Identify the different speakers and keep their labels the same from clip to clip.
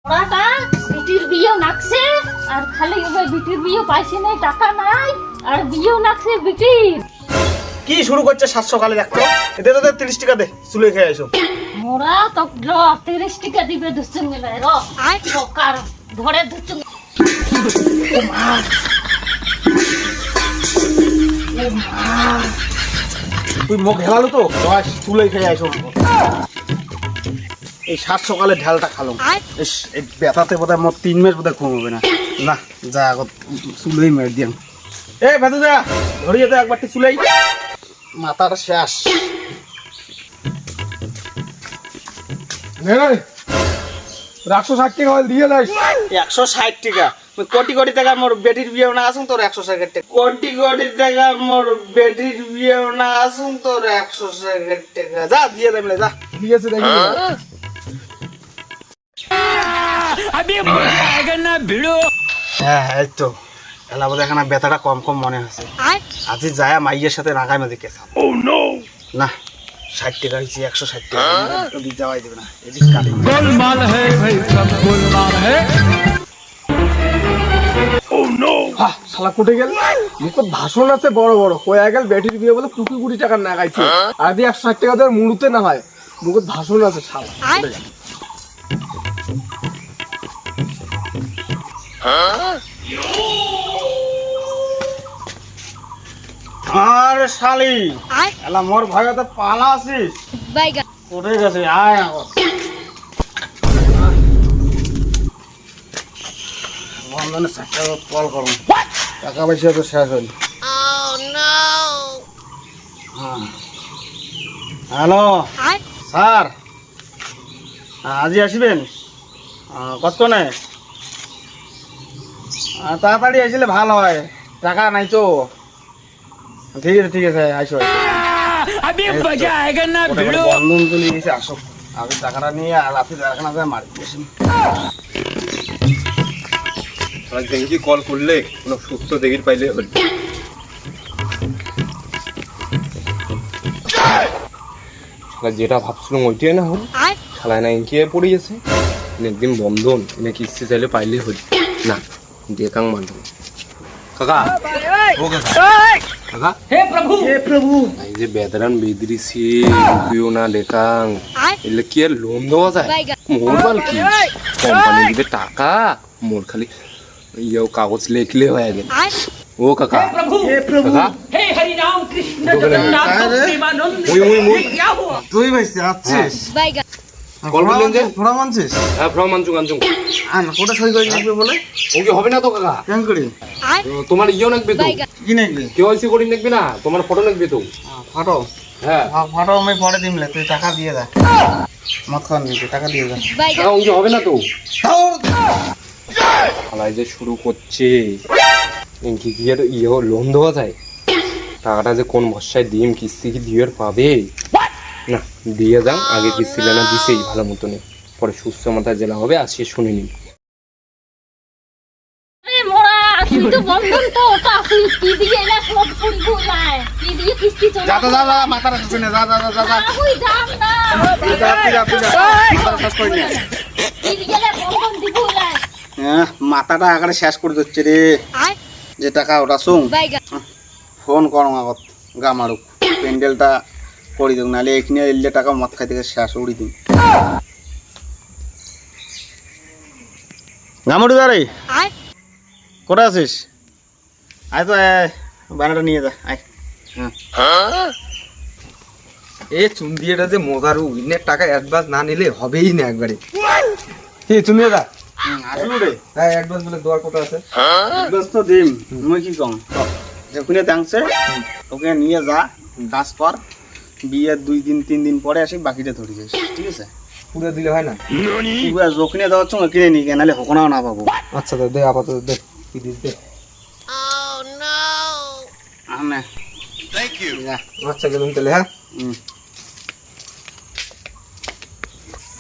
Speaker 1: ওরাটা বিটির বিয়ে নাকছে আর খালি ওই বিটির বিয়ে পাইছে না, টাকা নাই আর বিয়েও নাকছে বিটির।
Speaker 2: কি শুরু করছে 700 কালে দেখতো, এতে তো 30 টাকা দে, চুলে খেয়ে আইসো।
Speaker 1: মোরা তো 30 টাকা দিবে দুসুন গেলে সরকার ধরে দুসুন।
Speaker 2: তুই মুখ হেলালো তো, চুলে খেয়ে আইসো। এই 700 কালে ঢালটা খালো, ইস এই ব্যথাতে বোধহয় মোট 3 মাস বোধহয় ঘুম হবে না। না যা আগত চুলেই মেরে দিয়াম। এ ভেতু যা ধরিয়ে দে একবারটি চুলেই, মাথাটা শেষ।
Speaker 3: 160 টাকা দিয়ে যাইস।
Speaker 2: 160 টাকা কোটি কোটি টাকা মোর বেটির বিয়ে না আসুন তোর 160 টাকা। কোটি কোটি টাকা মোর বেটির বিয়ে না আসুন তোর 160 টাকা। যা দিয়ে দেমলে যা।
Speaker 3: দিয়েছে দেখি।
Speaker 2: হ্যাঁ এই তো এলা বোধ এখানে ব্যথাটা কম কম মনে হচ্ছে। আজি যায় মাইয়ের সাথে রাগাই মাঝে কেসা। না 60 টাকা হয়েছে, 160 টাকা তো দিয়ে যাওয়াই দেবে না। এদিক কাটি
Speaker 3: গোলমাল হে ভাই সব গোলমাল হে। হ্যাঁ শালা কোটে গেল, মুখত ভাষণ আছে বড় বড়, কয়া গেল বেটির বিয়ে বলে কোটি কোটি টাকা না গাইছে, আর দিয়ে 160 টাকা দেওয়ার মুড়ুতে না হয়, মুখত ভাষণ আছে শালা।
Speaker 2: আরে শালি এলা মোর ভয়তে পালা আছিস কোথায় গেছে? আয় আগত বন্ধনে সাথে কল করুন, টাকা পয়সা তো শেষ হইল। হ্যালো স্যার, আজি আসবেন কতক্ষণে? তাড়াতাড়ি আসলে ভালো হয়, টাকা নাই তো। ঠিক আছে ঠিক আছে আইসো। বন্ধন চলে গেছে, আসো আগে টাকাটা নিয়ে আর আপনি টাকাটা যায় মারি দিয়েছেন।
Speaker 4: দেখি কল করলে কোনো সুস্থ দেখির পাইলে হল। যেটা ভাবছিলাম ওইটাই না হল, খেলায় না ইঙ্কিয়ে পড়ে গেছে। একদিন বন্ধন এনে কিস্তি চাইলে পাইলে হল না, দেখাং মানব। কাকা ও কাকা,
Speaker 2: হে প্রভু
Speaker 4: এই যে বেদরান বেদরিছি রুপিও না লেখাং, এলে কি আর লোন দেওয়া যায়? মোর বাল কি কোম্পানি দিবে টাকা, মোর খালি ইয়েও কাগজ লেখলে হয়ে গেল। ও কাকা কাকা
Speaker 1: হে হরি রাম কৃষ্ণ
Speaker 4: জগন্নাথ
Speaker 1: প্রেমানন্দ।
Speaker 2: তুই ভাইছিস আছিস
Speaker 4: কল করলেন যে?
Speaker 2: ঘোড়া মানছিস?
Speaker 4: হ্যাঁ ফ্রম আনছুং
Speaker 2: কোটা সই করে লাগবে বলে
Speaker 4: ও কি হবে না তো কাকা?
Speaker 2: কেন করি?
Speaker 4: তোমার ইয়েও নাকবে তো,
Speaker 2: কি নাকবি?
Speaker 4: কেওয়াইসি করি নাকবে না, তোমার ফটো নাকবে তো।
Speaker 2: ফটো
Speaker 4: হ্যাঁ
Speaker 2: ফটো আমি পরে দিমলে, তুই টাকা দিয়ে যা। মত খান নিতে টাকা দিয়ে যা।
Speaker 4: কাকা ও কি হবে না তো? খালাই যে শুরু করছে কি কি আর ইয়ে লোন দেওয়া যায়? টাকাটা যে কোন ভরসায় দিম, কিস্তি কি দিয়ে পাবে না? দিয়ে যান আগে, কিস্তি লেনা দিছেই ভালো মতনে, পরে সুস্থ মাথায় জেলা হবে, আসিয়ে শুনে নিন।
Speaker 1: মোরা তুই তো বন্ধন তো ওটা আসিস, কি দিয়ে এলা সব পুরি যায়, কি দিয়ে কিস্তি চলে।
Speaker 2: যা তো যা যা মাথাটা শেষ করে নে, যা যা যা যা যা
Speaker 1: ওই দাম না
Speaker 2: তুই যা মাথাটা শেষ করে নে।
Speaker 1: কি দিয়ে এলা বন্ধন দিব যায়।
Speaker 2: হ্যাঁ মাথাটা আকারে শেষ করে দিচ্ছে রে। যে টাকা ওটা শুন ফোন করো আগত গা মারুক, প্যান্ডেলটা করে দিক, নাহলে এখানে এলে টাকা মদ খাই থেকে শেষ উড়ি দিন। গামুড়ি দাঁড়াই কোথায় আছিস? আয় তো বানাটা নিয়ে যা আয়। হ্যাঁ
Speaker 3: এ চুন্দিয়াটা যে মজারু, ইনের টাকা অ্যাডভান্স না নিলে হবেই না একবারে। কি তুমি দা
Speaker 2: আসলু রে,
Speaker 3: হ্যাঁ অ্যাডভান্স বলে দেওয়ার কথা আছে।
Speaker 2: অ্যাডভান্স তো দিম, মুই কি কম যখনই দাংছে ওকে নিয়ে যা, কাজ কর, বিয়ের 2 দিন 3 দিন পরে আসি, বাকিটা ধরে যাস, ঠিক আছে?
Speaker 3: পুরো দিলে হয় না?
Speaker 2: যখনই দেওয়ার সময় কিনে নি, নাহলে হকনাও না পাবো।
Speaker 3: আচ্ছা তো দে, আপাতত দে, কি দিস দে।
Speaker 2: না থ্যাংক ইউ।
Speaker 3: আচ্ছা গেলুন তাহলে। হ্যাঁ
Speaker 2: হুম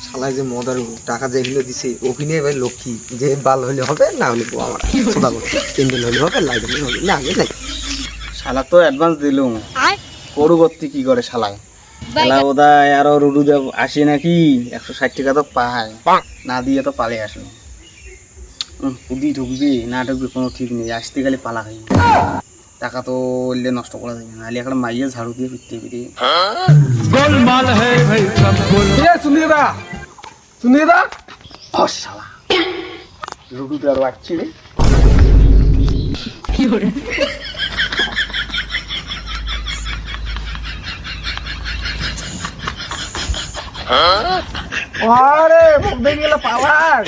Speaker 3: শালায় যে মদারু, টাকা যেগুলো দিছে ওখানে এবার লক্ষ্মী, যে বাল হলে হবে, না হলে আমার সোদা করতে প্যান্ডেল হলে হবে, লাইট হলে হবে, না আগে নাই।
Speaker 2: শালা তো অ্যাডভান্স দিলুম, পরবর্তী কি করে শালায়? এলা বোধহয় আরো রুডু দেব আসে নাকি 160 টাকা তো পায় না দিয়ে তো পালে আসলো কুদি ঢুকবি না ঢুকবি কোনো ঠিক নেই আসতে গেলে পালা খাই টাকা তো ওইলে নষ্ট করা যাবে নাহলে একটা মাইয়ে ঝাড়ু দিয়ে ফিরতে ফিরে
Speaker 3: শুনিয়ে দা
Speaker 2: শালা রুডুতে আরো আসছি রে
Speaker 3: আরে মুখ দেখে গেল পাওয়ার